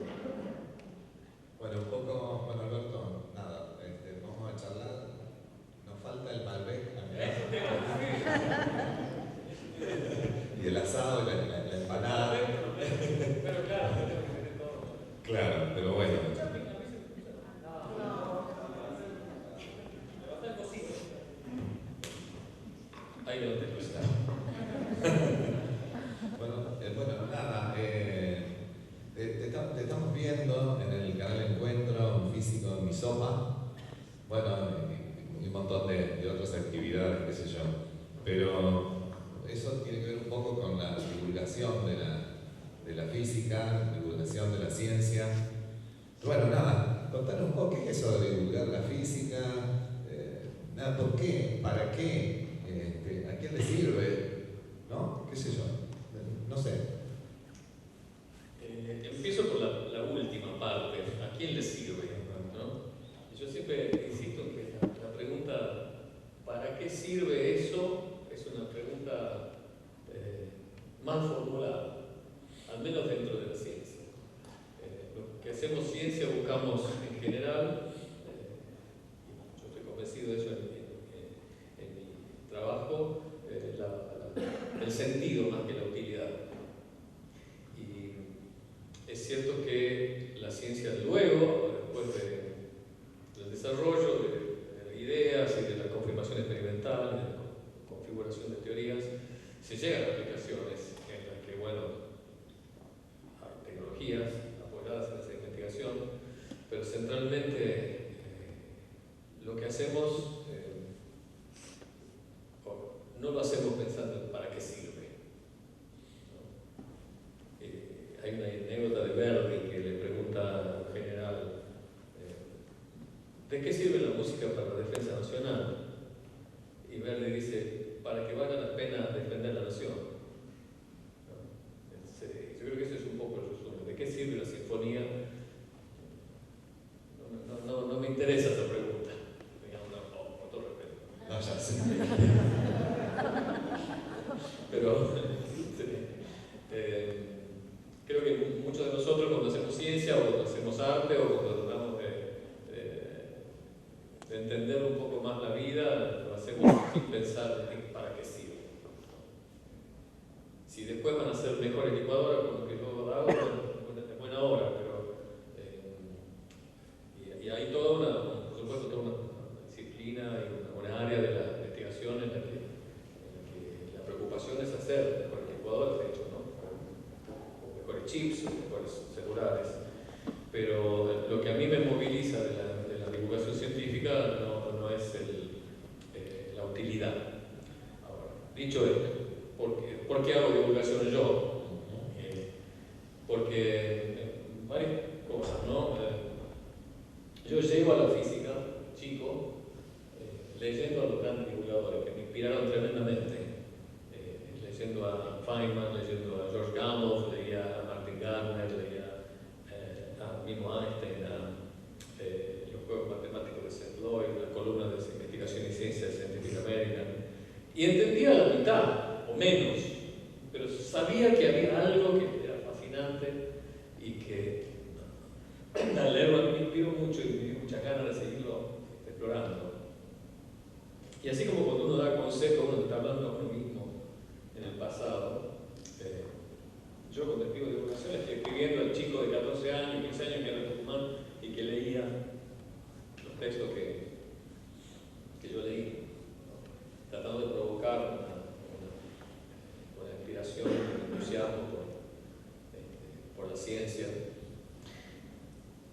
Bueno, un poco, bueno, Alberto, nada, vamos a charlar. Nos falta el Malbec acá. Y el asado y la empanada. Pero claro, tenemos que tener todo. Claro, pero bueno. Ahí no te gusta. Bueno, nada, te estamos viendo en el canal Encuentro Físico en Mi Sopa. Bueno, y un montón de otras actividades, qué sé yo. Pero eso tiene que ver un poco con la divulgación de la física, divulgación de la ciencia. Bueno, nada, contanos un poco qué es eso de divulgar la física, nada, ¿por qué? ¿Para qué? ¿A quién le sirve? ¿No? ¿Qué sé yo? No sé. Empiezo por la última parte. ¿A quién le sirve? ¿No? Yo siempre insisto en que la pregunta ¿para qué sirve eso? Es una pregunta mal formulada, al menos dentro de la ciencia. Los que hacemos ciencia buscamos en general, yo estoy convencido de eso en mi trabajo, el sentido más que la utilidad. Y es cierto que la ciencia luego, después del desarrollo de ideas y de la confirmación experimental, de la configuración de teorías, se llegan a aplicaciones en las que, bueno, hay tecnologías apoyadas en esa investigación, pero centralmente lo que hacemos no lo hacemos pensando en para qué sirve. Hay una anécdota de Verdi que le pregunta al general ¿de qué sirve la música para la defensa nacional? Y Verdi dice, para que valga la pena defender la nación. Yo creo que ese es un poco el resumen. ¿De qué sirve la sinfonía? No me interesa esa pregunta. Con todo respeto. No, ya sé. Pero creo que muchos de nosotros cuando hacemos ciencia o cuando hacemos arte o cuando tratamos de entender un poco más la vida, lo hacemos sin pensar en para qué sirve. Si después van a ser mejores licuadoras con lo que yo hago, es buena obra, pero y hay toda por supuesto, toda una disciplina y una área de la investigación en la que la preocupación es hacer mejores licuadoras, de hecho, ¿no? O mejores chips, o mejores celulares. Pero lo que a mí me moviliza de la divulgación científica no es la utilidad. Ahora, dicho esto, ¿por qué hago divulgación yo? Porque varias cosas, ¿no? Yo llego a la física, chico, leyendo a los grandes divulgadores que me inspiraron tremendamente, leyendo a Feynman, leyendo a George Gamow, leía a Martin Gardner, leía a mismo Einstein, los juegos matemáticos de Seth Lloyd, la columna de investigación y ciencia de Scientific American, y entendía la mitad o menos, pero sabía que había algo que era fascinante y que al leerlo me inspiró mucho y me dio mucha ganas de seguirlo explorando. Y así como cuando uno da consejo, uno está hablando a uno mismo en el pasado. Yo cuando escribo divulgación estoy escribiendo al chico de 14 años, 15 años que era de Tucumán y que leía los textos que yo leí, ¿no? Tratando de provocar una inspiración, un entusiasmo por la ciencia.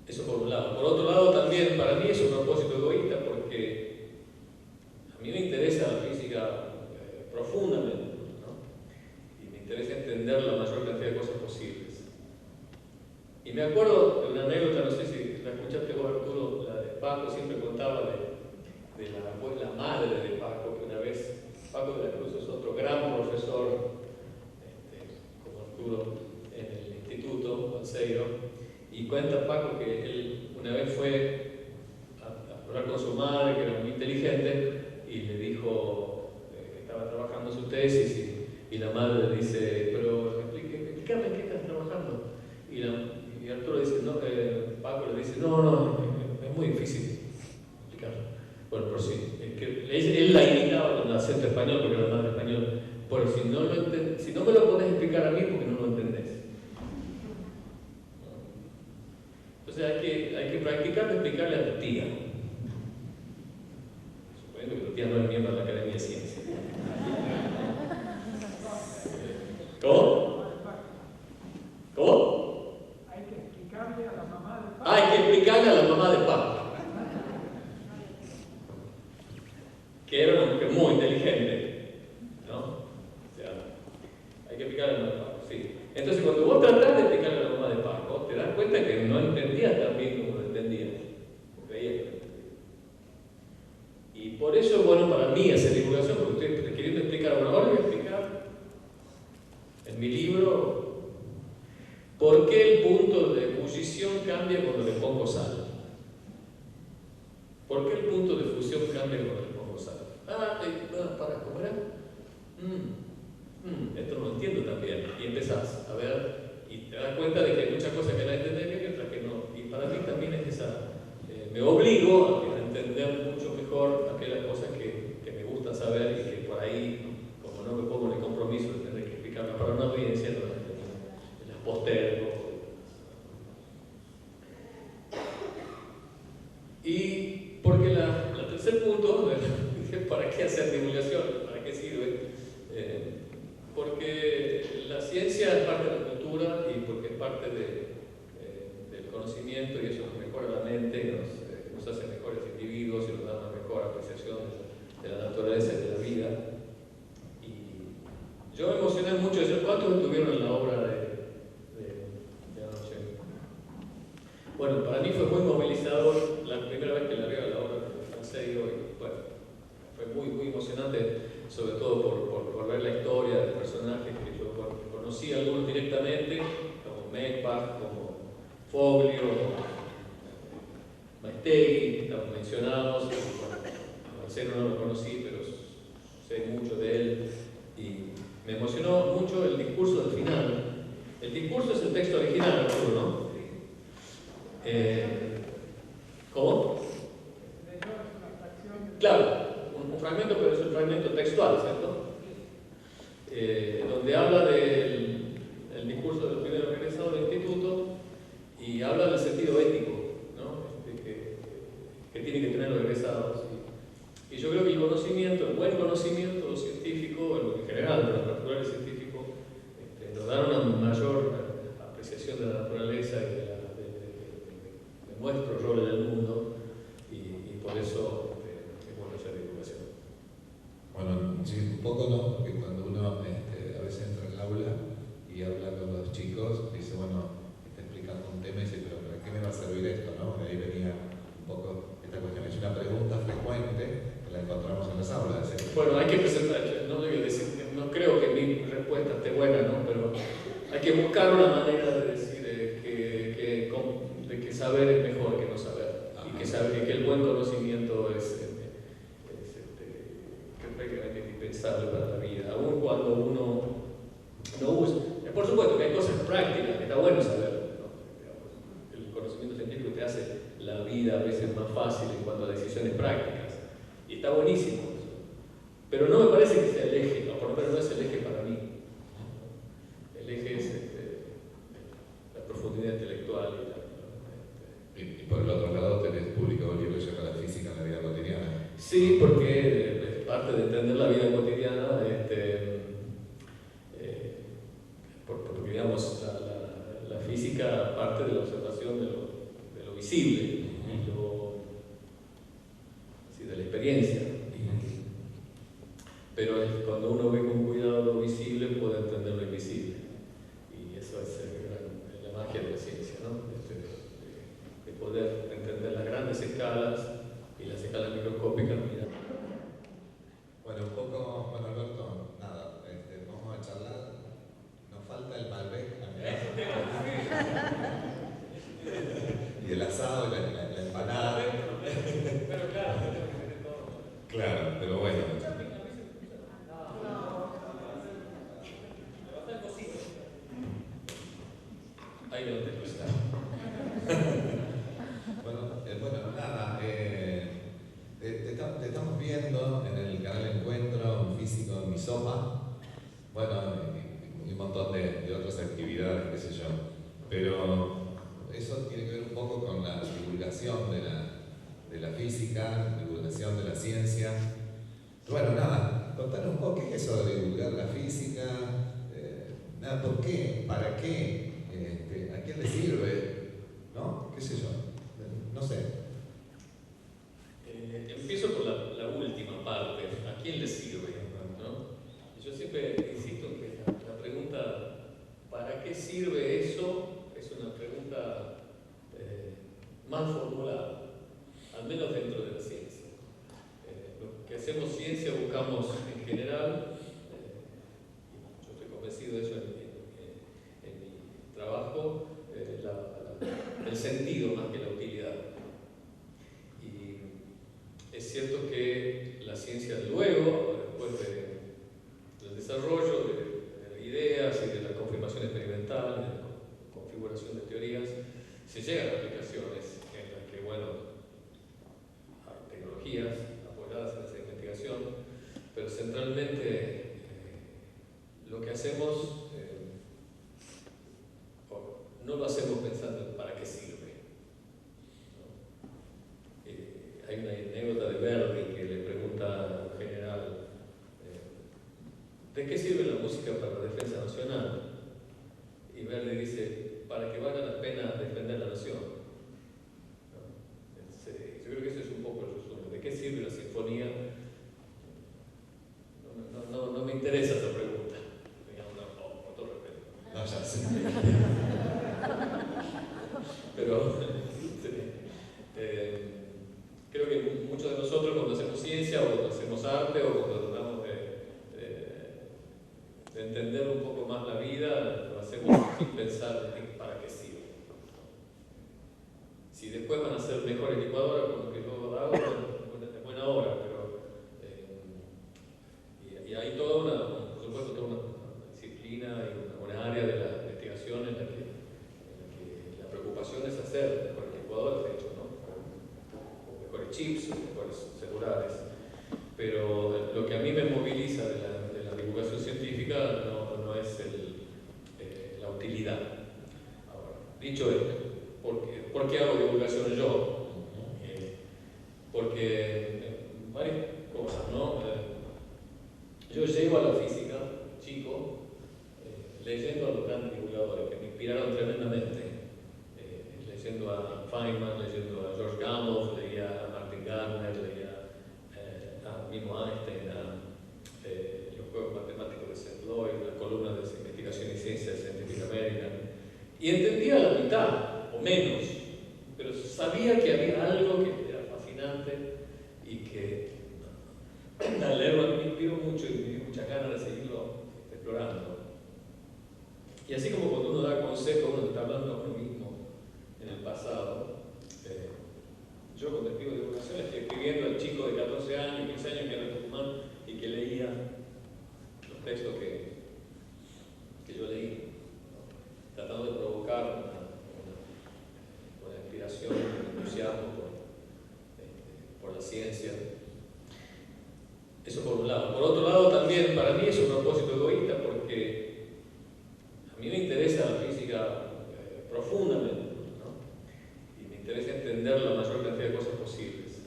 Eso por un lado. Por otro lado también para mí es un propósito egoísta porque a mí me interesa la física profundamente, ¿no? Y me interesa entender la mayor cantidad de cosas posibles. Y me acuerdo de una anécdota, no sé si la escuchaste vos, Arturo, la de Paco, siempre contaba de la madre de Paco, que una vez, Paco de la Cruz es otro gran profesor, como Arturo, en el Instituto Balseiro, y cuenta Paco que él una vez fue a hablar con su madre, que era muy inteligente, y le dijo que estaba trabajando su tesis, y la madre le dice, pero explícame en qué estás trabajando. Y Arturo dice, dice, no, es muy difícil explicar. Bueno, pero sí, es que él la imitaba con acento español, porque era más de español. Pero si no me lo podés explicar a mí, porque no lo entendés. Entonces hay que practicar de explicarle a tu tía. Suponiendo que tu tía no es miembro de la Academia de Ciencias. ¿Cómo? ¿Cómo? Hay que explicarle a la mamá de Paco. Hay que explicarle a la mamá de Paco. Que era una mujer muy inteligente, ¿no? O sea, hay que explicarle a la mamá de Paco, sí. Entonces, cuando vos tratás de explicarle a la mamá de Paco, te das cuenta que no entendías tan bien como lo entendías. Porque creías que lo entendías. Y por eso es bueno para mí hacer divulgación, porque estoy queriendo explicar, bueno, ahora voy a explicar en mi libro por qué el punto de ebullición cambia cuando le pongo sal. ¿Por qué el punto de fusión cambia cuando le pongo sal? Para comer. Esto no lo entiendo también. Y empezás a ver y te das cuenta de que hay muchas cosas que la entendés bien y otras que no. Y para mí también es esa. Me obligo a entender mucho mejor aquellas cosas que me gusta saber y que por ahí, como no me pongo en el compromiso de tener que explicarlas para una audiencia, no las postergo. Y porque el tercer punto, ¿para qué hacer divulgación? ¿Para qué sirve? Porque la ciencia es parte de la cultura y porque es parte del conocimiento y eso nos mejora la mente, nos hace mejores individuos y nos da una mejor apreciación de la naturaleza y de la vida. Y yo me emocioné mucho. ¿Cuántos estuvieron en la obra de anoche? Bueno, para mí fue muy movilizador la primera vez que la veo a la obra de Franceiro y bueno, fue muy emocionante, sobre todo por ver la historia de personajes que yo conocí algunos directamente, como Meckbach, como Foglio, Maestegui, estamos mencionados. Bueno, Marcelo no lo conocí, pero sé mucho de él y me emocionó mucho el discurso del final. El discurso es el texto original, Arturo, ¿no? ¿Cómo? Claro, un fragmento, pero es un fragmento textual, ¿cierto? Donde habla del discurso del primer organizador del instituto y habla del sentido ético, ¿no? que tienen que tener los egresados. Y yo creo que el conocimiento, el buen conocimiento científico, en general, pero en particular el científico, nos da una mayor apreciación de la naturaleza y de nuestro rol en el mundo, y por eso es bueno hacer divulgación. Bueno, sí, un poco no, porque cuando uno a veces entra al aula y habla con los chicos, dice, bueno, está explicando un tema y dice, pero ¿para qué me va a servir esto? ¿No? De ahí venía un poco esta cuestión. Es una pregunta frecuente que la encontramos en las aulas. Bueno, hay que presentar, no creo que mi respuesta esté buena, ¿no? Pero hay que buscar una manera de decir que saber es mejor que no saber. Y que el buen conocimiento es prácticamente indispensable para la vida, aun cuando uno no usa. Por supuesto que hay cosas prácticas que está bueno saber, ¿no? El conocimiento científico te hace la vida a veces más fácil en cuanto a decisiones prácticas, y está buenísimo eso. Pero no me parece que sea el eje, o por lo menos no es el eje para mí. El eje es la profundidad intelectual y por el otro lado tenés publicado un libro que se llama La física en la vida cotidiana. Sí, porque es parte de entender la vida cotidiana, porque digamos, la física parte de la observación de lo visible y de la experiencia. Pero cuando uno ve con cuidado lo visible, puede entender lo invisible. Y eso es la magia de la ciencia, ¿no? De poder entender las grandes escalas y las escalas microscópicas. Bueno, un poco, bueno, Alberto, nada, vamos a charlar. Nos falta el Malbec y el asado y la empanada. Pero claro, claro, pero bueno. Ahí no te gusta. divulgación de la física, divulgación de la ciencia. Bueno, nada, contanos un poco qué es eso de divulgar la física, ¿por qué? ¿Para qué? ¿A quién le sirve? ¿No? ¿Qué sé yo? No sé. Empiezo por la última parte, ¿a quién le sirve? ¿No? Yo siempre insisto en que la pregunta ¿para qué sirve eso? Es una pregunta mal formulada, al menos dentro de la ciencia. Los que hacemos ciencia buscamos en general, yo estoy convencido de eso en mi trabajo, el sentido más que la utilidad. Y es cierto que la ciencia luego, después del desarrollo de ideas y de la confirmación experimental, de la configuración de teorías, se llegan a aplicaciones en las que, bueno, hay tecnologías apoyadas en esa investigación, pero centralmente lo que hacemos no lo hacemos pensando en para qué sirve. ¿No? Hay una anécdota de Verdi que le pregunta al general ¿de qué sirve la música para la defensa nacional? Y Verdi dice, para que valga la pena defender la nación. ¿No? Yo creo que ese es un poco el resumen. ¿De qué sirve la sinfonía? No me interesa esa pregunta. Con todo respeto. No, ya sé. Pero creo que muchos de nosotros cuando hacemos ciencia o cuando hacemos arte o cuando tratamos de entender un poco más la vida, lo hacemos sin pensar en para qué sirve. Si después van a ser mejores licuadoras con lo que yo hago, es buena obra, pero y hay toda por supuesto, toda una disciplina y una área de la investigación en la que la preocupación es hacer mejores licuadoras, de hecho, ¿no? O mejores chips, o mejores celulares. Pero lo que a mí me moviliza de la divulgación científica no es la utilidad. Ahora, dicho esto, ¿por qué hago divulgación yo? Porque varias cosas, ¿no? Yo llego a la física, chico, leyendo a los grandes divulgadores que me inspiraron tremendamente. Leyendo a Feynman, leyendo a George Gamow, leía a Martin Gardner, leía a mismo Einstein, los juegos matemáticos de Seth Lloyd, las columnas de investigación y ciencia de Scientific American, y entendía la mitad o menos, pero sabía que había algo que era fascinante y que al leerlo me inspiró mucho y me dio muchas ganas de seguirlo explorando. Y así como cuando uno da consejos, uno está hablando a uno mismo en el pasado. Yo cuando escribo divulgación estoy escribiendo al chico de 14 años, 15 años que era en Tucumán y que leía los textos que yo leí, ¿no? Tratando de provocar una inspiración, un entusiasmo por la ciencia. Eso por un lado. Por otro lado también para mí es un propósito egoísta porque a mí me interesa la física profundamente, ¿no? Y me interesa entender la mayor cantidad de cosas posibles.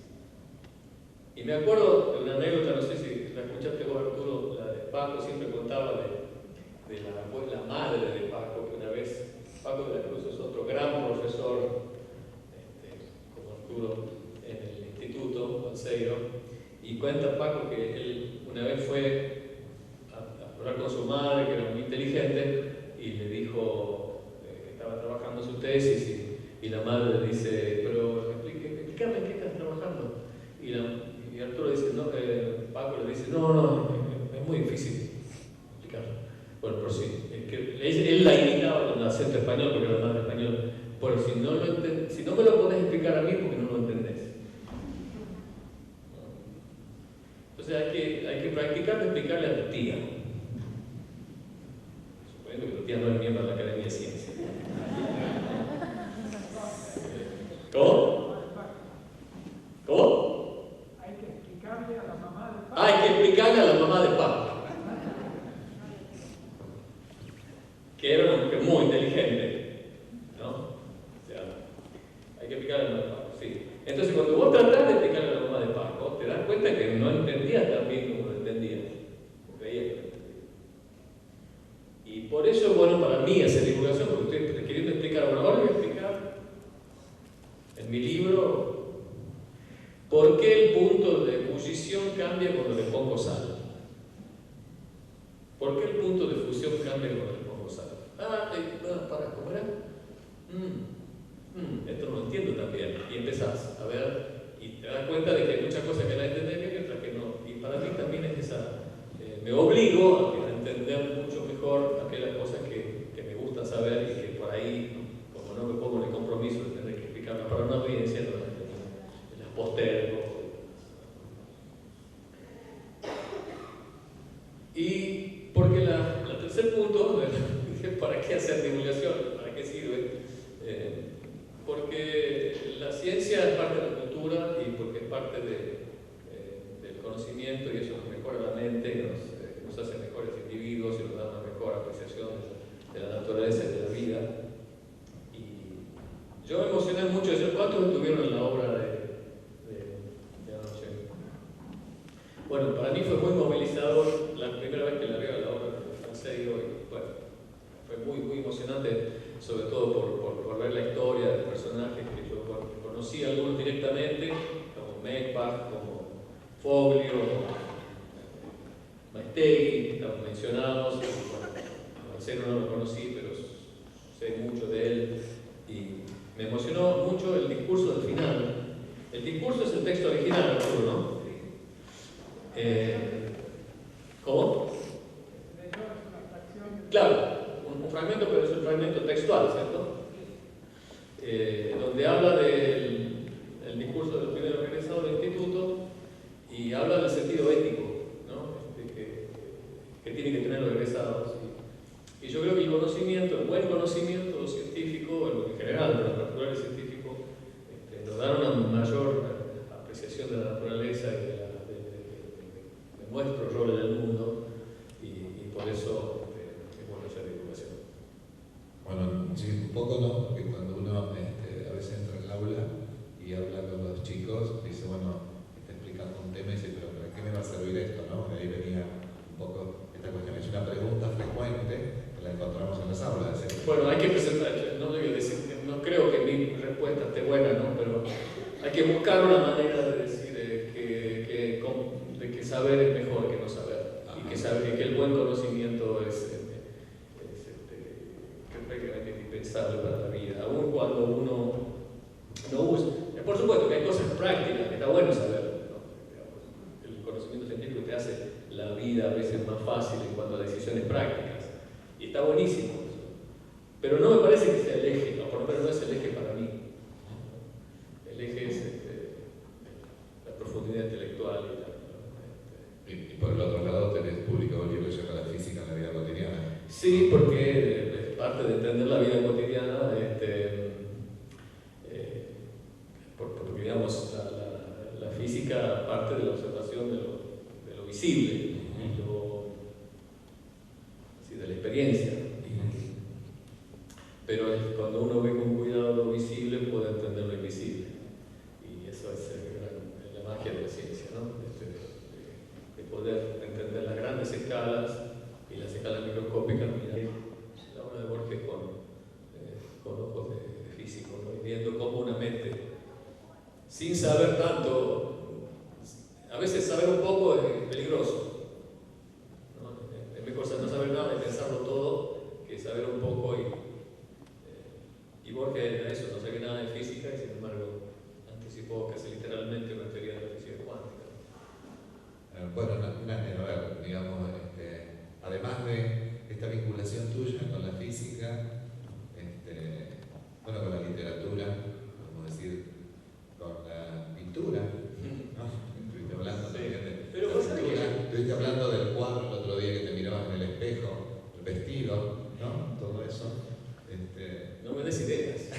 Y me acuerdo de una anécdota, no sé si la escuchaste vos, Arturo, la de Paco, siempre contaba de la madre de Paco, que una vez, Paco de la Cruz es otro gran profesor, como Arturo, en el Instituto Balseiro, y cuenta Paco que él una vez fue a hablar con su madre, que era muy inteligente, y le dijo que estaba trabajando su tesis, y la madre le dice, pero explícame en qué estás trabajando. Y Arturo dice, no, Paco le dice, no, es muy difícil explicarlo. Bueno, pero sí, él la imitaba con acento español, porque era madre español. Pero si no me lo podés explicar a mí, porque no lo entendés. Entonces hay que practicar de explicarle a tu tía. Suponiendo que tu tía no es miembro de la Academia de Ciencias. ¿Cómo? ¿Cómo? Hay que explicarle a la mamá de Paco. Hay que explicarle a la mamá de Paco, que era una mujer muy inteligente, ¿no? O sea, hay que explicarle a la mamá de Paco, sí. tratás de explicarle a la mamá de Paco, te das cuenta que no entendía tan bien como lo entendía. Creía que lo entendía. Y por eso es bueno para mí hacer divulgación, porque estoy queriendo explicar, bueno, ahora voy a explicar en mi libro por qué el punto de ebullición cambia cuando le pongo sal. ¿Por qué el punto de fusión cambia cuando le pongo sal? Para comer. Esto no lo entiendo también. Y empezás a ver y te das cuenta de que hay muchas cosas que la entendés bien y otras que no. Y para mí también es esa. Me obligo a entender mucho mejor aquellas cosas que me gusta saber y que por ahí, como no me pongo en el compromiso de tener que explicarlas para una audiencia, no las postergo. Y porque el tercer punto, ¿para qué hacer divulgación? ¿Para qué sirve? Porque la ciencia es parte de la cultura y porque es parte del conocimiento y eso nos mejora la mente, nos hace mejores individuos y nos da una mejor apreciación de la naturaleza y de la vida. Y yo me emocioné mucho. ¿Cuántos estuvieron en la obra de anoche? Bueno, para mí fue muy movilizador la primera vez que la veo a la obra de Francés y bueno, fue muy, muy emocionante, sobre todo por ver la historia de personajes que yo conocí, algunos directamente, como Meckbach, como Foglio, Maestegui, que estamos mencionados. Marcelo no lo conocí, pero sé mucho de él y me emocionó mucho el discurso del final. El discurso es el texto original, ¿no? ¿Cómo? Claro, un fragmento, pero es un fragmento textual, ¿cierto? Donde habla del discurso del primer egresado del instituto y habla del sentido ético, ¿no? que tienen que tener los egresados. Y yo creo que el conocimiento, el buen conocimiento científico, en general, de los naturales científicos, nos da una mayor apreciación de la naturaleza y de nuestro rol en el mundo, y por eso es bueno hacer divulgación. Bueno, sí, un poco no, porque cuando uno a veces entra al aula y habla con los chicos, dice, bueno, está explicando un tema y dice, pero ¿para qué me va a servir esto? ¿No? De ahí venía un poco esta cuestión. Es una pregunta frecuente que la encontramos en las aulas. Bueno, hay que presentar, no creo que mi respuesta esté buena, ¿no? Pero hay que buscar una manera de decir que saber es mejor que no saber. Y que el buen conocimiento es prácticamente indispensable para la vida, aun cuando uno no usa. Por supuesto que hay cosas prácticas que está bueno saber, ¿no? El conocimiento científico te hace la vida a veces más fácil en cuanto a decisiones prácticas, y está buenísimo eso. Pero no me parece que sea el eje, o por lo menos no es el eje para mí. El eje es la profundidad intelectual y por el otro lado tenés publicado libros sobre la física en la vida cotidiana. Sí, porque es parte de entender la vida cotidiana, porque digamos, la física parte de la observación de lo visible y de la experiencia. Pero cuando uno ve con cuidado lo visible, puede entender lo invisible. Y eso es la magia de la ciencia, ¿no? De poder entender las grandes escalas y las escalas microscópicas, mirar la obra de Borges con ojos de físico, ¿no? Y viendo cómo una mente, sin saber tanto, a veces saber un poco es peligroso, ¿no? Es mejor no saber nada y pensarlo todo que saber un poco y Borges era eso, no sabía nada de física y sin embargo anticipó casi literalmente una teoría de la física cuántica. Bueno, a ver, digamos, además de esta vinculación tuya con la física, bueno, con la literatura, podemos decir, con la pintura, ¿no? Estuviste hablando también de la pintura, estuviste hablando del cuadro el otro día que te mirabas en el espejo, el vestido, ¿no? Todo eso. No me des ideas.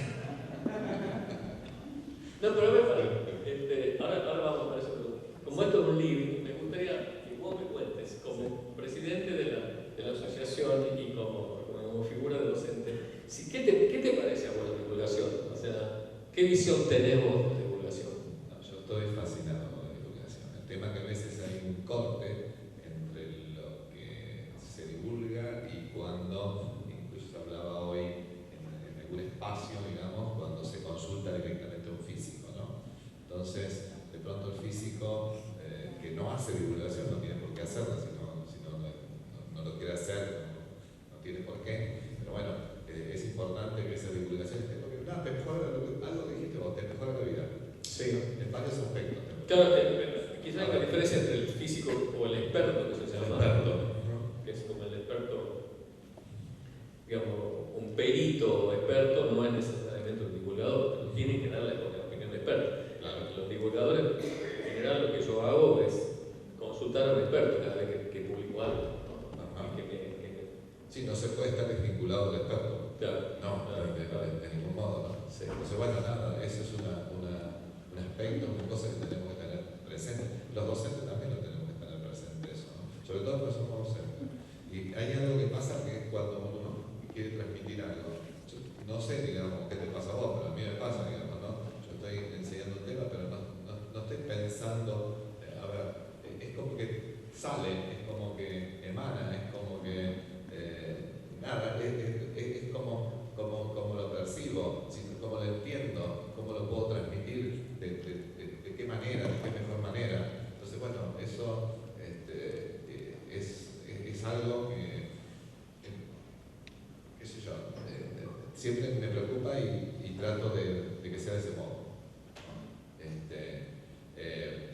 No, pero ahora vamos a eso. Como esto es un libro, me gustaría que vos me cuentes, como presidente de la asociación y como figura de docente, ¿qué te parece a vos la divulgación? O sea, ¿qué visión tenemos de divulgación? Yo estoy corte entre lo que se divulga y cuando, incluso se hablaba hoy en algún espacio, digamos, cuando se consulta directamente a un físico, ¿no? Entonces, de pronto el físico que no hace divulgación no tiene por qué hacerla, si no lo quiere hacer, no tiene por qué, pero bueno, es importante que esa divulgación esté, porque te mejora algo que dijiste vos, te mejora la vida. Sí. En varios aspectos. Claro, quizás hay una diferencia entre el físico o el experto, que se llama, que es como el experto, digamos, un perito o experto no es necesariamente un divulgador, pero tiene que darle la opinión de experto. Claro. Los divulgadores, en general, lo que yo hago es consultar a un experto cada vez que publico algo, ¿no? Sí, no se puede estar desvinculado del experto. Claro. No, de ningún modo, ¿no? Sí. Entonces, bueno, nada, eso es un aspecto, una cosa que tenemos que tener presente. Los docentes también lo tenemos que tener presente, eso, ¿no? Sobre todo porque somos docentes. Y hay algo que pasa que cuando uno quiere transmitir algo, yo no sé, digamos, qué te pasa a vos, pero a mí me pasa, digamos, ¿no? Yo estoy enseñando un tema, pero no estoy pensando, a ver, es como que sale, es como que emana, es como que nada, es como lo percibo, cómo lo entiendo, cómo lo puedo transmitir, de qué manera, de qué mejor manera. Entonces, bueno, eso es algo que qué sé yo, siempre me preocupa y trato de que sea de ese modo, ¿no?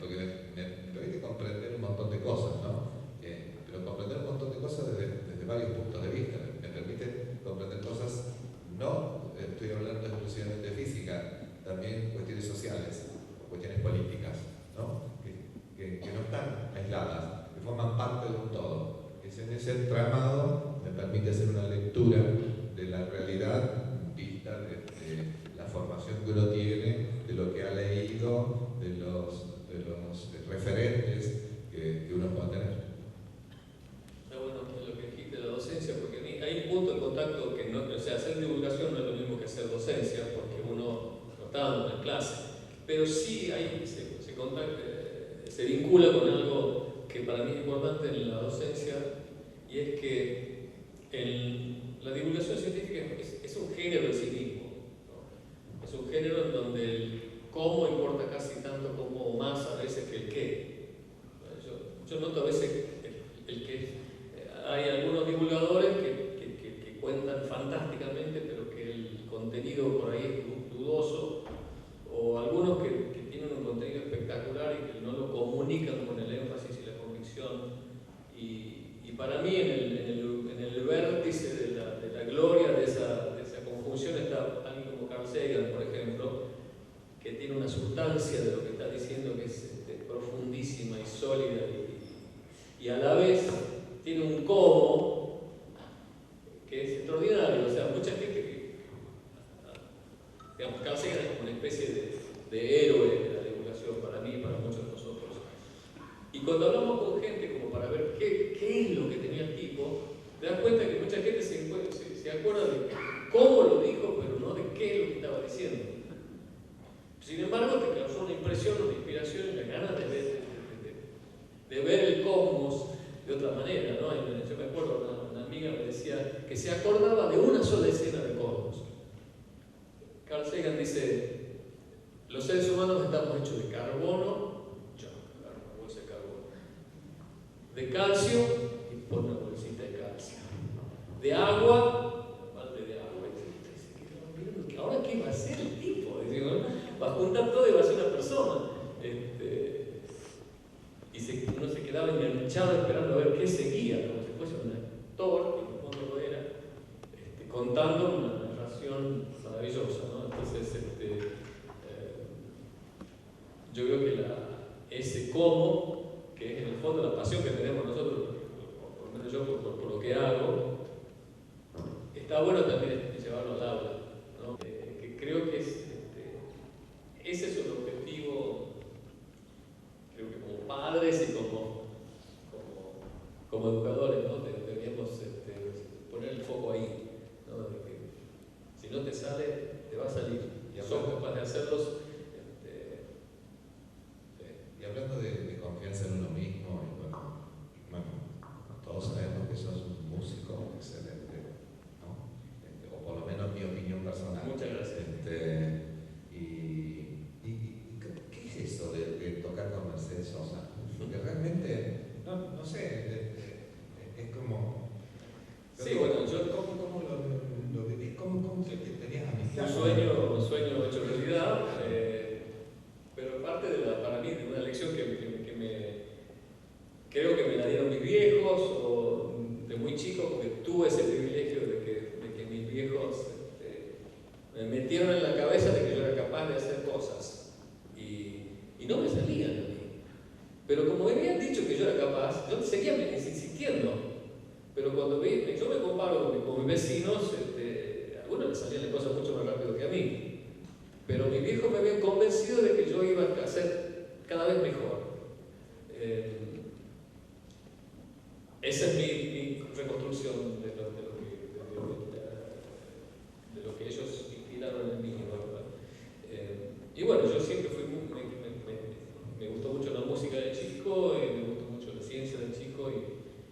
Porque me permite comprender un montón de cosas, ¿no? Pero comprender un montón de cosas desde varios puntos de vista. Me permite comprender cosas, no estoy hablando exclusivamente de física, también cuestiones sociales, cuestiones políticas, ¿no? Que no están aisladas, que forman parte de un todo. En ese entramado me permite hacer una lectura de la realidad vista de la formación que uno tiene, de lo que ha leído, de los referentes que uno pueda tener. Bueno, lo que dijiste de la docencia, porque hay un punto de contacto que no, o sea, hacer divulgación no es lo mismo que hacer docencia, porque uno no está dando una clase, pero sí se vincula con algo que para mí es importante en la docencia, y es que la divulgación científica es un género en sí mismo, ¿no? Es un género en donde el cómo importa casi tanto como o más a veces que el qué. Yo noto a veces el que hay algunos divulgadores que cuentan fantásticamente, pero que el contenido por ahí es dudoso, o algunos que tienen un contenido espectacular y que no lo comunican con el énfasis y la convicción. Y para mí, en el vértice de la gloria de esa conjunción está alguien como Carl Sagan, por ejemplo, que tiene una sustancia de lo que está diciendo que es profundísima y sólida, y a la vez tiene un cómo que es extraordinario. O sea, mucha gente digamos, Carl Sagan es como una especie de héroe de la divulgación para mí y para muchos de nosotros. Y cuando hablamos con gente como para ver qué es lo que tenía el tipo, te das cuenta que mucha gente se acuerda de cómo lo dijo, pero no de qué es lo que estaba diciendo. Sin embargo, te causó una impresión, una inspiración y la ganas de ver el cosmos de otra manera, ¿no? Yo me acuerdo, una amiga me decía que se acordaba de una sola escena del cosmos. Carl Sagan dice: los seres humanos estamos hechos de carbono, una bolsa de carbono, de calcio, y pone una bolsita de calcio, de agua, balde de agua. Y dice, ¿ahora qué va a hacer el tipo? Dice, ¿no? Va a juntar todo y va a ser una persona. Y uno se quedaba enganchado esperando a ver qué seguía, como si fuese un actor, que en el fondo lo era, contando una narración maravillosa, ¿no? Entonces, yo creo que ese cómo, que es en el fondo la pasión que tenemos nosotros, por lo menos yo por lo que hago, está bueno también llevarlo al aula, ¿no? Que creo que ese es un objetivo, creo que como padres y como educadores, ¿no? Deberíamos poner el foco ahí, ¿no? De que si no te sale, te va a salir. Y sos capaz de hacerlos. Y hablando de confianza en uno mismo y con chico porque tuve ese privilegio de que mis viejos me metieron en la cabeza de que yo era capaz de hacer cosas y no me salían a mí. Pero como me habían dicho que yo era capaz, yo seguía insistiendo. Pero cuando yo me comparo con mis vecinos, a algunos les salían las cosas mucho más rápido que a mí. Pero mis viejos me habían convencido de que yo iba a ser cada vez mejor. Esa es mi reconstrucción de lo que ellos inspiraron en mí, ¿no? Y bueno, yo siempre me gustó mucho la música de chico, y me gustó mucho la ciencia de chico,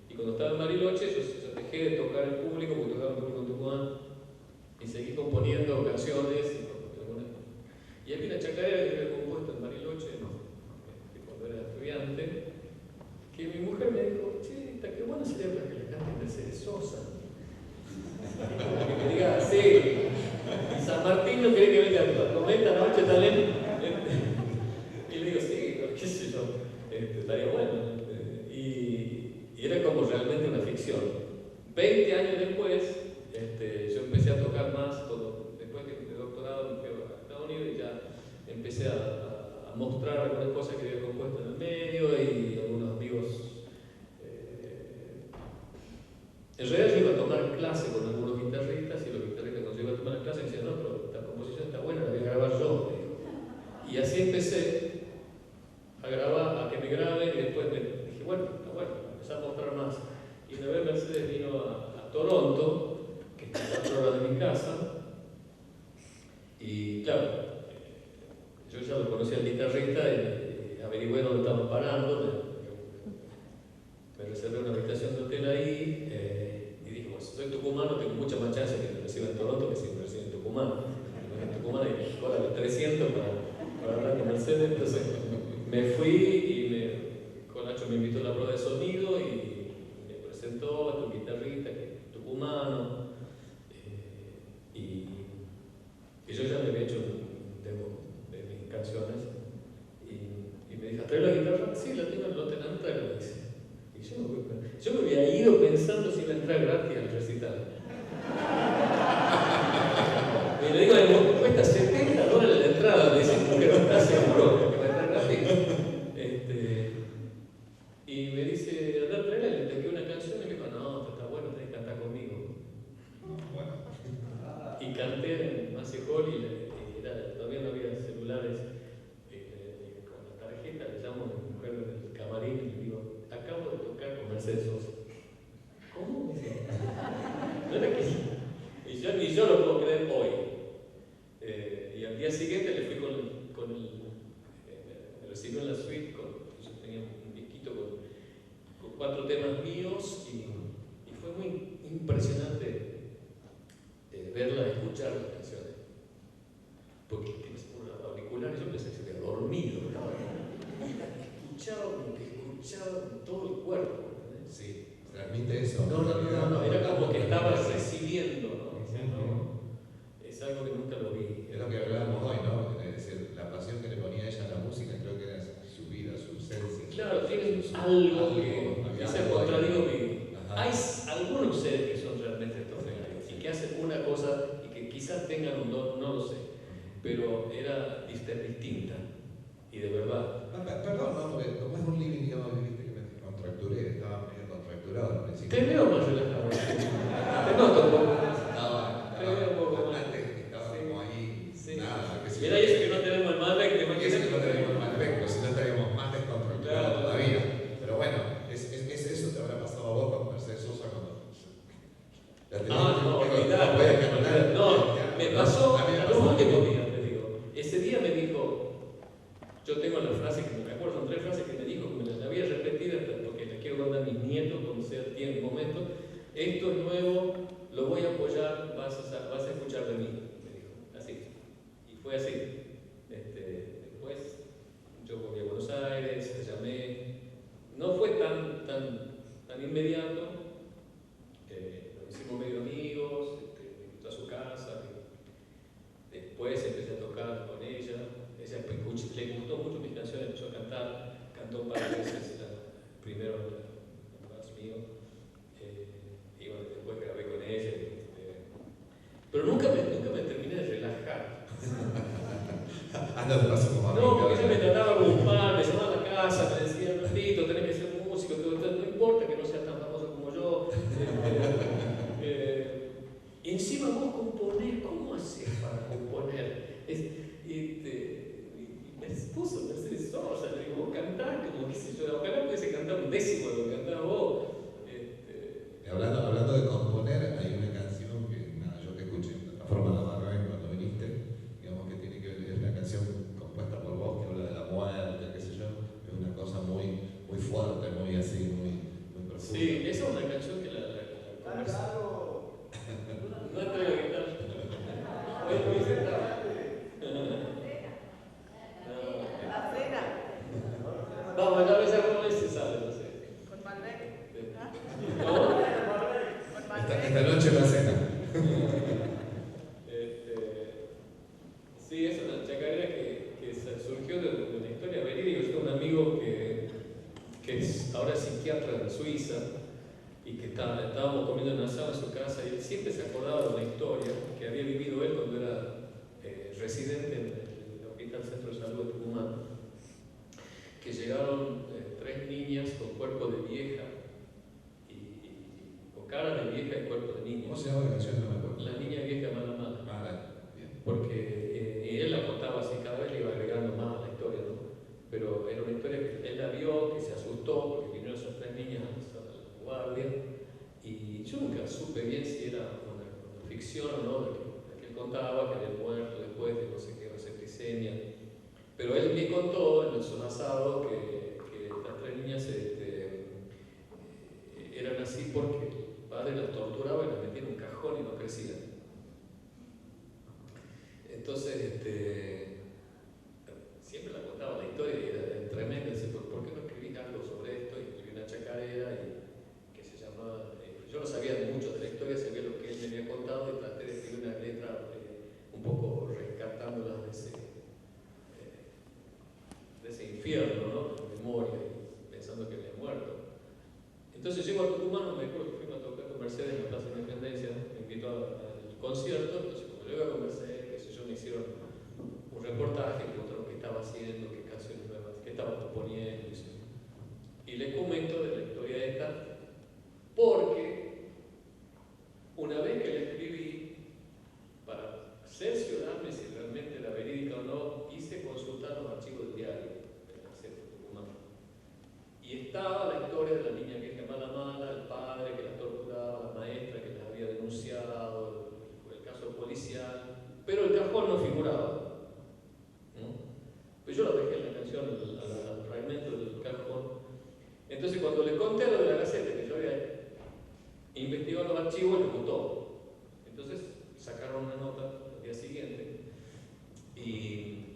y cuando estaba en Bariloche yo dejé de tocar en público porque tocaba en público en Tucumán y seguí componiendo canciones y había una chacarera que había compuesto en Bariloche cuando era estudiante, que mi mujer me dijo, che, qué bueno sería para que le cante Mercedes Sosa. Que me diga, sí, y San Martín no quiere que venga con esta noche talento. Y le digo, sí, pero qué sé yo, estaría bueno. Y era como realmente una ficción. 20 años después, yo empecé a tocar más, después de doctorado me fui a Estados Unidos y ya empecé a mostrar algunas cosas que había compuesto en el medio y algunos amigos. En realidad yo iba a tomar clase con algunos guitarristas y los guitarristas cuando yo iba a tomar clase me decían, no, pero esta composición está buena, la voy a grabar yo. Y así empecé a grabar, a que me graben y después dije, bueno, está bueno, empecé a mostrar más. Y una vez Mercedes vino a Toronto, que está a 4 horas de mi casa, y claro, yo ya lo conocía al guitarrista y averigüé dónde estaban parando, me reservé una habitación de hotel ahí y dije, bueno, si soy tucumano tengo mucha más chance que me reciba en Toronto que si me reciben en Tucumán. En Tucumán hay que cobrar los 300 para hablar con Mercedes, entonces me fui y Colacho me invitó a la prueba de sonido y me presentó a tu guitarrista que es tucumano y yo ya me había hecho un demo de mis canciones y me dijo, ¿traes la guitarra? Sí, la tengo en el hotel, tráela, me dice. Y yo me había ido pensando si iba a entrar gratis al recital. Y le digo, cuesta $70 la entrada, me dice, ¿por qué no estás seguro que va a entrar gratis? Y me dice, anda, tráela, le toqué una canción y me dijo, no, está bueno, tenés que cantar conmigo. Bueno. Y canté en Massey Hall y todavía no había celulares. Con la tarjeta le llamo a mi mujer del camarín y le digo, acabo de tocar con Mercedes Sosa. ¿Cómo? No era que y ni yo lo puedo creer hoy. Y al día siguiente le fui con el me recibió en la suite, yo tenía un disquito con 4 temas míos y fue muy impresionante verla, escuchar las canciones. Porque tienes unos auriculares, yo pensé que se había dormido, ¿no? Y la escuchaba como que escuchaba con todo el cuerpo. Sí, transmite eso. No, era como que estaba recibiendo, ¿no? Es algo que nunca lo vi. Es lo que hablábamos hoy, ¿no? Es decir, la pasión que le ponía ella a la música, creo que era su vida, su esencia. Claro, tienen algo que se contradigo mi. Hay algunos seres que son realmente extraordinarios y que hacen una cosa y que quizás tengan un don, no lo sé, pero era distinta y de verdad. Perdón, no, porque como es un living, yo viste que me contracturé, estaba medio contracturado al principio. Te veo más relajado. Te noto un poco más. Te veo un poco más. Antes estaba como ahí, sí. Nada. Mira, y eso que no tenemos el Malbec, Eso que no tenemos el Malbec, pero si no estaríamos más descontracturados todavía. Pero bueno, es eso te habrá pasado a vos con Mercedes Sosa cuando... No, me pasó a los últimos días, te digo. Ese día me dijo, yo tengo la frase que me acuerdo, son 3 frases que me dijo, que me las había repetido porque las quiero guardar a mis nietos cuando sea tiempo, momento. Esto es nuevo, lo voy a apoyar, vas a escuchar de mí, me dijo, así. Y fue así. Después yo volví a Buenos Aires, le llamé, no fue tan inmediato. Nos hicimos medio amigos, me invitó a su casa, después empecé a tocar con ella, le gustó mucho mis canciones, empezó a cantar, cantó un par de veces primero el vals mío, y no te pasó como a mí. No, porque ella me trataba como un pan, me llamaba a la casa, me decía, Tito, tenés que ser músico, no importa que no seas tan famoso como yo. Y encima vos componés, ¿cómo haces para componer? Y me puso Mercedes Sosa, le digo, vos cantás, como qué sé yo, ojalá pudiese cantar un décimo de lo que cantás vos. Hablando de componer, hay una canción que yo te escuché de otra forma la barra cuando viniste, digamos que tiene que ver, es una canción compuesta por vos que habla de la muerte, qué sé yo, es una cosa muy, muy fuerte, muy así, muy profunda. Sí, esa es una canción que la conversa. No estoy a guitarra. Voy sentado. La cena. Vamos, ya ves alguna vez se sabe, no sé. Con Malbec. ¿Cómo? Con Malbec. Esta noche la cena. Sí, es una chacarera que surgió de una historia verídica. Yo tengo un amigo que ahora es psiquiatra en Suiza y que estábamos comiendo un asado en su casa y él siempre se acordaba de una historia que había vivido él cuando era residente en el Hospital Centro de Salud de Tucumán, que llegaron 3 niñas con cuerpo de vieja con cara de vieja y cuerpo de niña. ¿Cómo se llama la canción? No me acuerdo. La niña vieja mala mala. Bien. Porque y él la contaba así, cada vez le iba agregando más a la historia, ¿no? Pero era una historia que él la vio, que se asustó, porque vinieron esas 3 niñas a la guardia, y yo nunca supe bien si era una ficción o no, de que él contaba que había muerto después de no sé qué, septicemia. Pero él me contó en el asado que las 3 niñas eran así porque el padre las torturaba y las metía en un cajón y no crecían. Entonces, siempre la contaba la historia y era tremenda. Dice, ¿por qué no escribís algo sobre esto? Y escribí una chacarera que se llamaba. Yo no sabía mucho de la historia, sabía lo que él me había contado y traté de escribir una letra un poco rescatándolas de ese infierno, ¿no? De memoria y pensando que había muerto. Entonces llego a Tucumán, me acuerdo que fuimos a tocar con Mercedes en la Plaza de Independencia, me invitó al concierto, entonces cuando llego con Mercedes, qué sé yo, me hicieron un reportaje, me contaron qué estaba haciendo, qué canciones nuevas, qué estaba componiendo, y le comento de la historia esta, porque una vez que le escribí, para cerciorarme si realmente era verídica o no, quise consultar los archivos del diario de la Gaceta de Tucumán. Y estaba la historia de la niña vieja mala, el padre que la torturaba, la maestra que la había denunciado, el caso policial, pero el cajón no figuraba. Pues yo lo dejé en la canción, al fragmento del cajón. Entonces cuando le conté lo de la Gaceta, que yo había investigado los archivos, le gustó. Entonces sacaron una nota al día siguiente y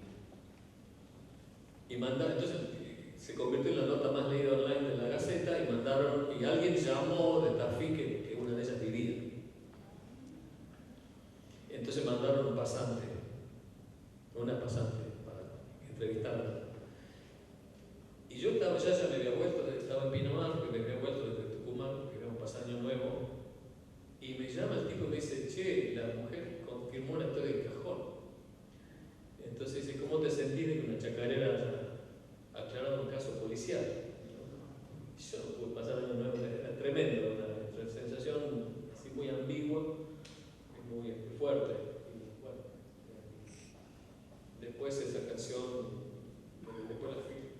mandaron, entonces se convirtió en la nota más leída online de la Gaceta y mandaron, y alguien llamó de Tafí que una de ellas vivía. Entonces mandaron una pasante para entrevistarla. Y yo ya me había vuelto, estaba en Pinamar, porque me había vuelto desde Tucumán, que íbamos a pasar Año Nuevo, y me llama el tipo y me dice, che, la mujer confirmó la historia del cajón. Entonces dice, ¿cómo te sentís de que una chacarera haya aclarado un caso policial? Y yo no pude pasar Año Nuevo, era tremendo, una sensación así muy ambigua, muy fuerte. Y bueno, después esa canción, después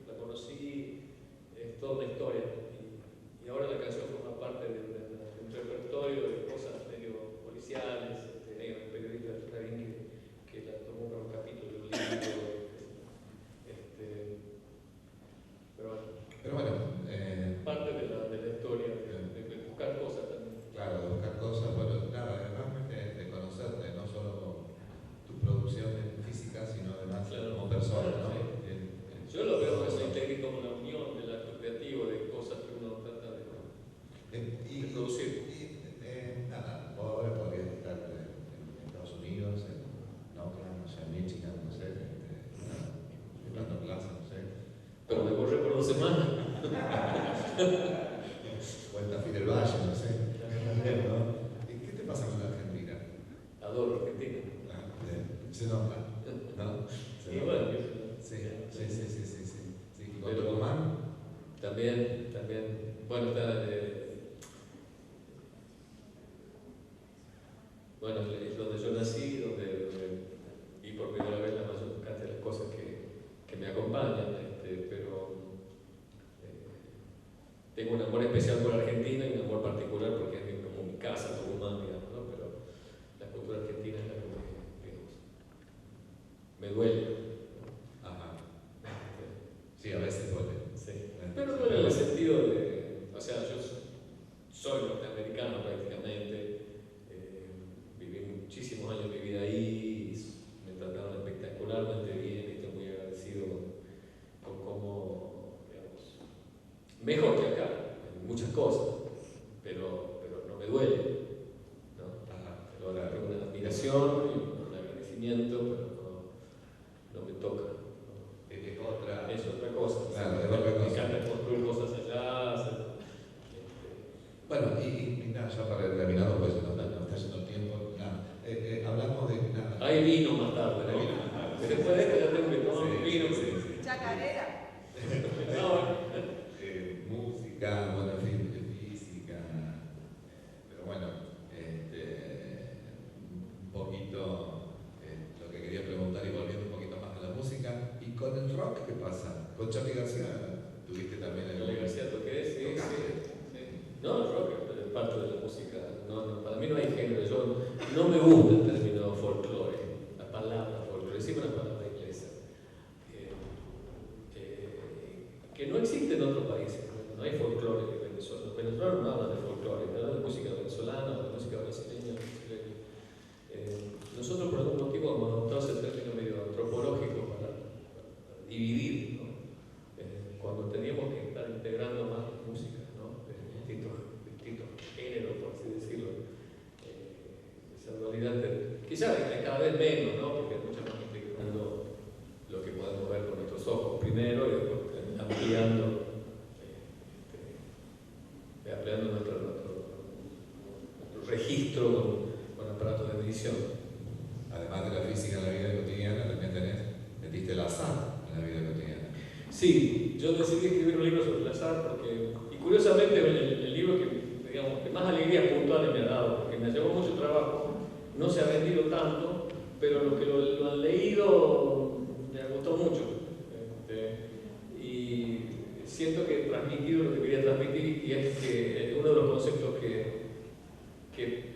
la conocí, es toda una historia. Y ahora la canción forma parte de un repertorio de cosas medio policiales. Hay un periodista de Clarín que la tomó para un capítulo de un libro. Pero bueno, parte de la historia, de buscar cosas también. Claro, de buscar cosas, bueno, nada, realmente de conocerte, no solo tu producción física, sino además como persona, ¿no? Sí. Yo lo veo eso como la unión del acto creativo, de cosas que uno trata de producir. Nada, vos ahora podrías estar en Estados Unidos, en Oakland, no sé, en Michigan, no sé, dando clases, no sé. Pero me corre por 2 semanas. Vuelta a Fidel Valle, no sé. ¿No? ¿Y qué te pasa con la Argentina? Adoro Argentina. Se nota, ¿no? Y bueno, también, bueno, está, bueno, es donde yo nací, donde vi por primera vez la mayor cantidad de las cosas que me acompañan, pero tengo un amor especial por Argentina y un amor particular porque es como mi casa, Tucumán, digamos, ¿no? Pero la cultura argentina es la que me duele. Ajá. Sí, a veces duele. Sí. Pero duele en el sentido de, o sea, yo soy norteamericano prácticamente, viví muchísimos años de mi vida ahí, me trataron espectacularmente bien y estoy muy agradecido con cómo, digamos, mejor que acá, en muchas cosas, pero no me duele, ¿no? Ajá. Pero ahora tengo una admiración y un agradecimiento, pero no me toca. Es otra. Es otra cosa. Claro, es otra cosa. Me encanta construir cosas allá. Bueno, y nada, ya para terminar, pues no está yendo el tiempo, nada. Hablamos de nada. Hay vino más tarde, ¿no? Se puede que ya tengo que tomar un vino. Sí. Chacarera. No, Música, bueno, en fin, física. Pero bueno, un poquito lo que quería preguntar y volviendo un poquito más a la música. ¿Y con el rock qué pasa? Con Charly García tuviste también el. Charly García toqué, sí. No, el rock es parte de la música. No, para mí no hay género. Yo no me gusta el término folclore, la palabra folclore, siempre una palabra inglesa. Que no existe en otros países. No hay folclore en Venezuela. Los venezolanos no hablan de folclore, hablan de música venezolana, de música brasileña. Nosotros por algún motivo hemos adoptado ese término medio antropológico para dividir, ¿no? Cuando teníamos que estar integrando más música, ¿no? Distintos géneros, por así decirlo. Esa dualidad, quizás hay cada vez menos, ¿no? Porque hay mucha más gente que viendo lo que podemos ver con nuestros ojos primero y después ampliando nuestro registro con aparatos de medición. Además de la física en la vida cotidiana, también metiste el azar en la vida cotidiana. Sí, yo decidí escribir un libro sobre el azar porque, y curiosamente el libro que más alegrías puntuales me ha dado, porque me llevó mucho trabajo, no se ha vendido tanto, pero los que lo han leído me gustó mucho. Y siento que he transmitido lo que quería transmitir, y es que uno de los conceptos que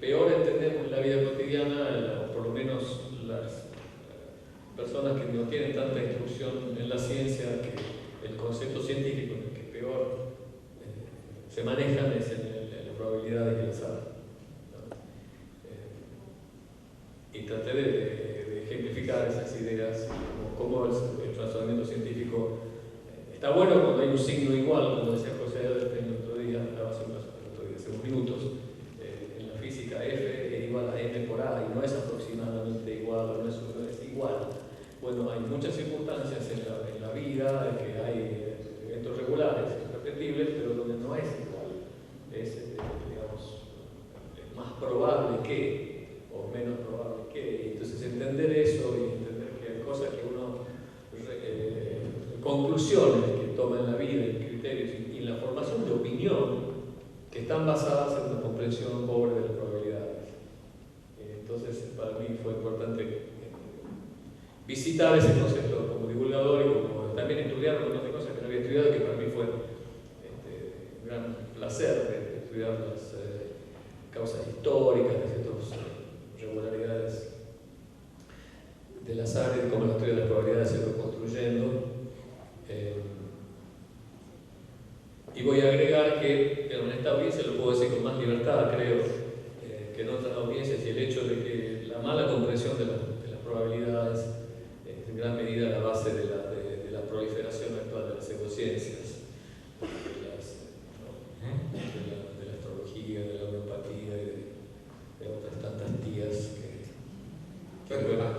peor entendemos en la vida cotidiana, o por lo menos las personas que no tienen tanta instrucción en la ciencia, que el concepto científico en el que peor se manejan es en la probabilidad de azar, ¿no? Y traté de ejemplificar esas ideas, como el razonamiento científico está bueno cuando hay un signo igual, como decía José el otro día, hace unos minutos. En la física F es igual a M por A y no es aproximadamente igual, no es igual. Bueno, hay muchas circunstancias en la vida que hay eventos regulares, repetibles, pero donde no es igual. Es, digamos, más probable que, o menos probable que. Entonces entender eso y entender que hay cosas que uno, conclusiones que toma en la vida, y criterios y la formación de opinión que están basadas en una comprensión pobre de las probabilidades. Entonces, para mí fue importante visitar ese concepto como divulgador y como también estudiar un montón de cosas que no había estudiado, que para mí fue un gran placer de estudiar las causas históricas de ciertas regularidades del azar y de cómo la teoría de las probabilidades se va construyendo. Y voy a agregar que en esta audiencia lo puedo decir con más libertad, creo, que en otras audiencias, y el hecho de que la mala comprensión de las probabilidades es en gran medida la base de la proliferación actual de las pseudociencias, de la astrología, de la homeopatía y de otras tantas tías que Pero además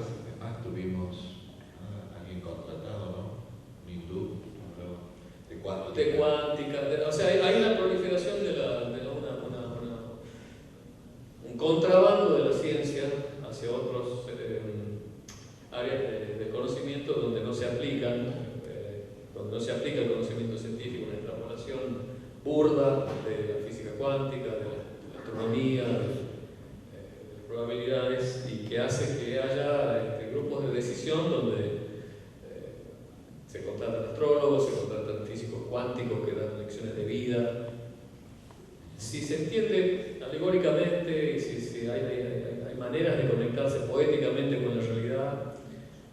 tuvimos a alguien contratado, ¿no? Un hindú, de cuántica, o sea, hay una proliferación un contrabando de la ciencia hacia otros áreas de conocimiento donde no se aplica el conocimiento científico, la extrapolación burda de la física cuántica, de la astronomía, de probabilidades, y que hace que haya grupos de decisión donde se contratan astrólogos, se contratan físicos cuánticos que dan lecciones de vida. Si se entiende alegóricamente y si hay maneras de conectarse poéticamente con la realidad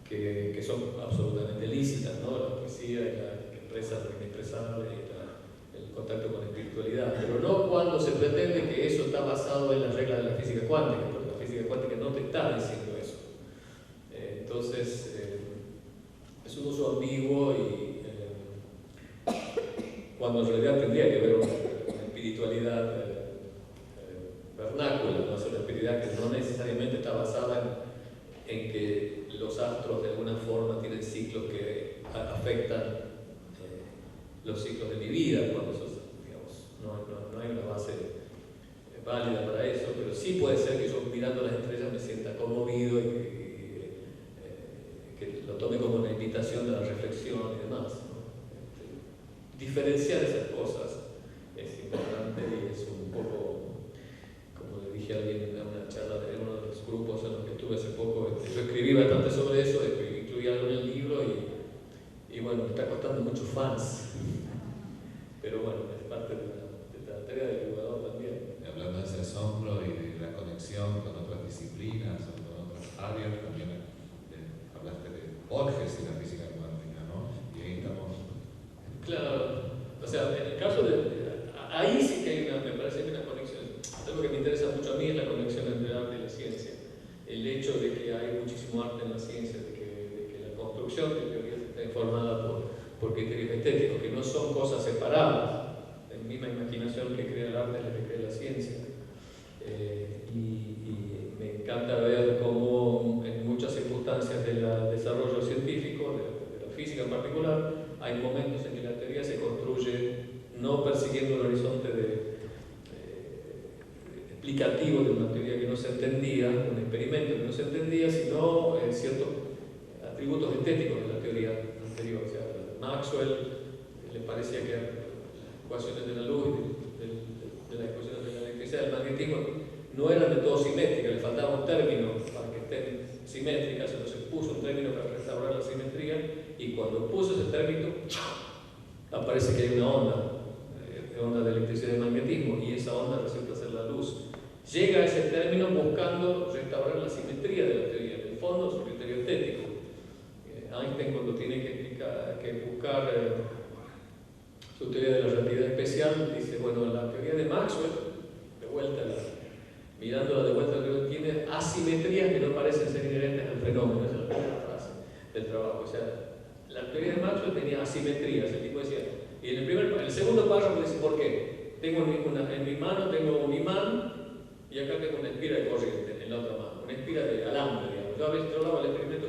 que son absolutamente lícitas, ¿no? La poesía y la que expresa lo inexpresable y el contacto con la espiritualidad, pero no cuando se pretende que eso está basado en las reglas de la física cuántica, porque la física cuántica no te está diciendo eso. Entonces, es un uso ambiguo y cuando en realidad tendría que haber una espiritualidad vernácula, ¿no? O sea, una espiritualidad que no necesariamente está basada en que los astros de alguna forma tienen ciclos que afectan los ciclos de mi vida, cuando eso, digamos, no hay una base válida para eso, pero sí puede ser que yo mirando las estrellas me sienta conmovido y que lo tome como una invitación de la reflexión y demás, ¿no? Diferenciar esas cosas es importante y es un poco, como le dije a alguien en una charla de uno de los grupos en los que estuve hace poco, yo escribí bastante sobre eso, incluí algo en el libro y bueno, me está costando muchos fans, pero bueno, es parte de la tarea del divulgador también. Y hablando de ese asombro y de la conexión con otras disciplinas o con otras áreas, también hablaste de Borges y la física cuántica, ¿no? Y ahí estamos. Claro, o sea, en el caso de ahí sí que hay me parece que hay una conexión. Algo que me interesa mucho a mí es la conexión entre el arte y la ciencia. El hecho de que hay muchísimo arte en la ciencia, de que la construcción de teorías está informada por criterios estéticos, que no son cosas separadas. La misma imaginación que crea el arte es la que crea la ciencia. Y me encanta ver cómo en muchas circunstancias del desarrollo científico, de la física en particular, hay momentos en que la teoría se construye no persiguiendo el horizonte explicativo de una teoría que no se entendía, un experimento que no se entendía, sino ciertos atributos estéticos de la teoría anterior. O sea, a Maxwell le parecía que las ecuaciones de la luz, de las ecuaciones de la electricidad, del magnetismo, no eran de todo simétricas, le faltaba un término para que estén simétricas, entonces puso un término para restaurar la simetría, y cuando puso ese término, aparece que hay una onda de electricidad y magnetismo, y esa onda resulta ser la luz. Llega a ese término buscando restaurar la simetría de la teoría, en el fondo su criterio estético. Einstein, cuando tiene que buscar su teoría de la relatividad especial, dice, bueno, la teoría de Maxwell, de vuelta mirándola de vuelta, tiene asimetrías que no parecen ser inherentes al fenómeno. Esa es la primera frase del trabajo. O sea, la teoría de Maxwell tenía asimetrías. El tipo decía, y en el segundo párrafo dice, ¿por qué? En mi mano tengo un imán y acá tengo una espira de corriente en la otra mano, una espira de alambre, digamos. Yo a veces hago el experimento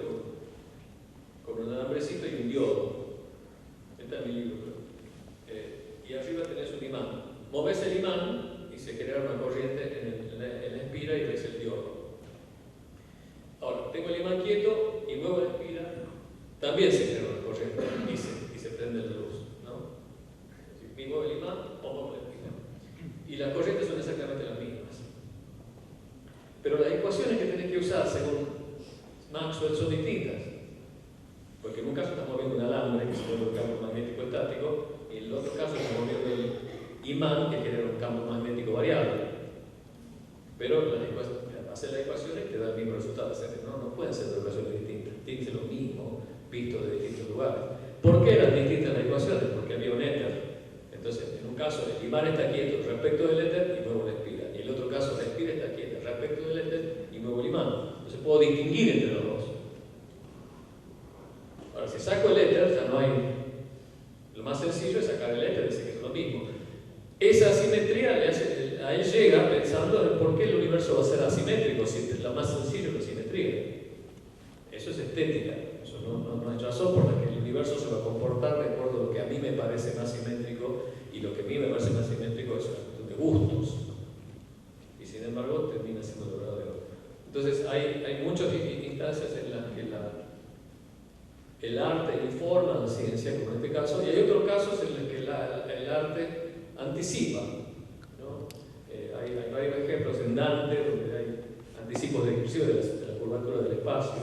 con un alambrecito y un diodo. Este es mi libro. Y arriba tenés un imán. Movés el imán y se genera una corriente en la espira y ves el diodo. Ahora, tengo el imán quieto y muevo la espira, también se genera una corriente y se prende la luz, ¿no? Si muevo el imán o muevo la espira. Y las corrientes son exactamente las mismas. Pero las ecuaciones que tenés que usar según Maxwell son distintas. Porque en un caso estás moviendo un alambre, que se mueve un campo magnético estático, y en el otro caso estás moviendo el imán, que genera un campo magnético variable. Pero hacer las ecuaciones te da el mismo resultado. O sea, no pueden ser dos ecuaciones distintas, tienen que ser lo mismo, visto de distintos lugares. ¿Por qué eran distintas las ecuaciones? Porque había un éter. Entonces, en un caso el imán está quieto respecto del éter y muevo la espira. Y en el otro caso la espira está quieta respecto del éter y muevo el imán. Entonces puedo distinguir entre los dos. Ahora, si saco el éter, ya no hay. Lo más sencillo es sacar el éter y decir que es lo mismo. Esa asimetría a él llega pensando en por qué el universo va a ser asimétrico, si es lo más sencillo que simetría. Eso es estética. Eso no hay razón por la que el universo se va a comportar de acuerdo a lo que a mí me parece más simétrico, y lo que a mí me parece más simétrico es una cuestión de gustos. Y sin embargo, termina siendo lo verdadero. Entonces, hay muchas instancias en las que el arte informa la ciencia, como en este caso, y hay otros casos en los que el arte anticipa, ¿no? Hay varios ejemplos en Dante donde hay anticipos inclusive de la curvatura del espacio.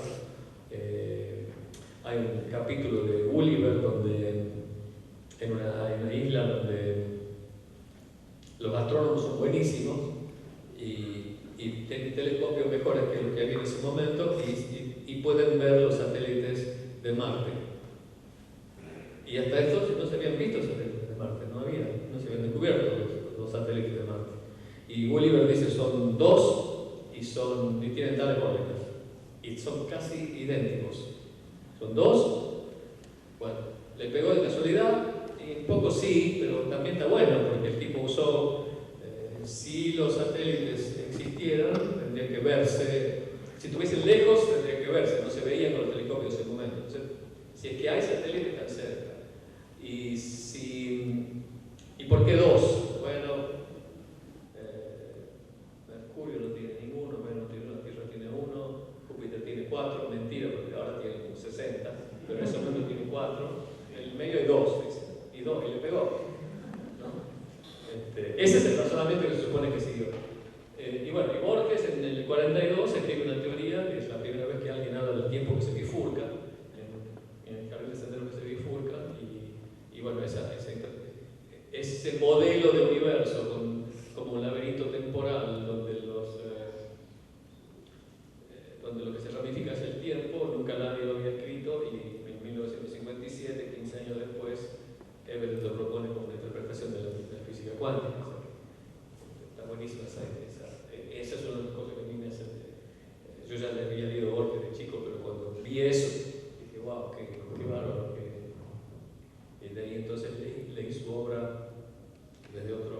Hay un capítulo de Gulliver donde hay una isla donde los astrónomos son buenísimos y tienen telescopios mejores que los que había en ese momento y pueden ver los satélites de Marte. Y hasta entonces no se habían visto satélites de Marte, no se habían descubierto los satélites de Marte. Y Gulliver dice son dos y tienen tales órbitas y son casi idénticos. Son dos, bueno, le pegó de casualidad y un poco sí, pero también está bueno porque el tipo usó, si los satélites existieran, tendrían que verse, si estuviesen lejos, tendrían que verse, no se veían con los telescopios en ese momento. Entonces, si es que hay satélites tan cerca, ¿y por qué dos? Bueno, Mercurio no tiene ninguno, Venus tiene uno, Tierra tiene uno, Júpiter tiene 4, mentira, porque ahora tiene como 60, pero en ese momento tiene 4, en el medio hay 2, y le pegó. Ese es el razonamiento que se supone que siguió. Y bueno, y Borges en el 42 escribe una teoría, que es la primera vez que alguien habla del tiempo que se bifurca, en el carril de sendero que se bifurca, y bueno, ese modelo de universo como un laberinto temporal donde lo que se ramifica es el tiempo, nunca nadie lo había escrito, y en 1957, 15 años después, Everett lo propone como una interpretación de la física cuántica. Está buenísima esa es una de las cosas que a mí me hace. Yo ya le había leído Borges de chico, pero cuando vi eso, dije, wow, qué bárbaro. Y de ahí entonces leí su obra desde otro